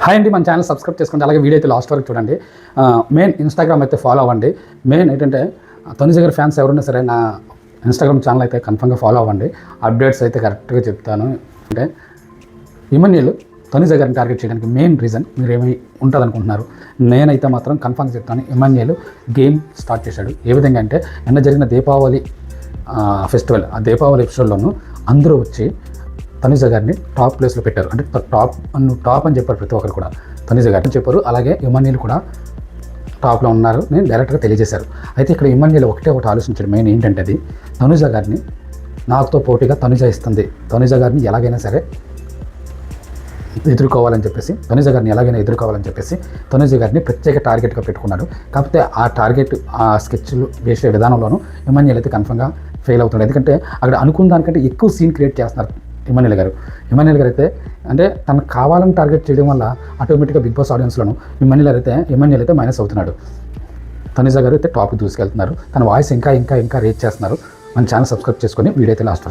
Hi అండి, మన channel subscribe చేసుకోండి. అలాగే వీడియో అయితే లాస్ట్ వరకు చూడండి. మెయిన్ ఇన్స్టాగ్రామ్ అయితే ఫాలో అవ్వండి. మెయిన్ ఏంటంటే తనుజ గారి ఫ్యాన్స్ ఎవరున్నా సరే నా ఇన్స్టాగ్రామ్ ఛానల్ అయితే కన్ఫర్మ్గా ఫాలో అవ్వండి. అప్డేట్స్ అయితే కరెక్ట్గా చెప్తాను. అంటే ఇమన్యుల్ తనుజ గారిని టార్గెట్ చేయడానికి మెయిన్ రీజన్ మీరు ఏమై ఉంటుంది అనుకుంటున్నారు. నేనైతే మాత్రం కన్ఫర్మ్గా చెప్తాను. ఇమన్యుల్ గేమ్ స్టార్ట్ చేశాడు. ఏ విధంగా అంటే నిన్న జరిగిన దీపావళి ఫెస్టివల్, ఆ దీపావళి ఎపిసోడ్లోనూ అందరూ వచ్చి తనుజ గారిని టాప్ ప్లేస్లో పెట్టారు. అంటే టాప్ అని చెప్పారు ప్రతి ఒక్కరు కూడా. తనుజ గారిని చెప్పారు. అలాగే ఇమన్యుల్ కూడా టాప్లో ఉన్నారు నేను డైరెక్ట్గా తెలియజేశారు. అయితే ఇక్కడ ఇమన్యుల్ ఒకటే ఒకటి ఆలోచించాడు. మెయిన్ ఏంటంటే అది తనుజ గారిని నాతో పోటీగా తనుజ ఇస్తుంది, తనుజ గారిని ఎలాగైనా సరే ఎదుర్కోవాలని చెప్పేసి తనుజ గారిని ప్రత్యేక టార్గెట్గా పెట్టుకున్నాడు. కాకపోతే ఆ టార్గెట్ ఆ స్కెచ్లు వేసే విధానంలోనూ ఇమన్యుల్ అయితే కన్ఫర్మ్గా ఫెయిల్ అవుతున్నాడు. ఎందుకంటే అక్కడ అనుకున్న దానికంటే ఎక్కువ సీన్ క్రియేట్ చేస్తున్నారు ఇమన్యుల్ గారు అయితే అంటే తనకు కావాలని టార్గెట్ చేయడం వల్ల ఆటోమేటిక్గా బిగ్ బాస్ ఆడియన్స్లోను ఇమన్యుల్ అయితే మైనస్ అవుతున్నాడు. తనుజ గారు అయితే టాప్కి దూసుకెళ్తున్నారు. తన వాయిస్ ఇంకా రేట్ చేస్తున్నారు. మన ఛానల్ సబ్స్క్రైబ్ చేసుకొని వీడియో అయితే లాస్ట్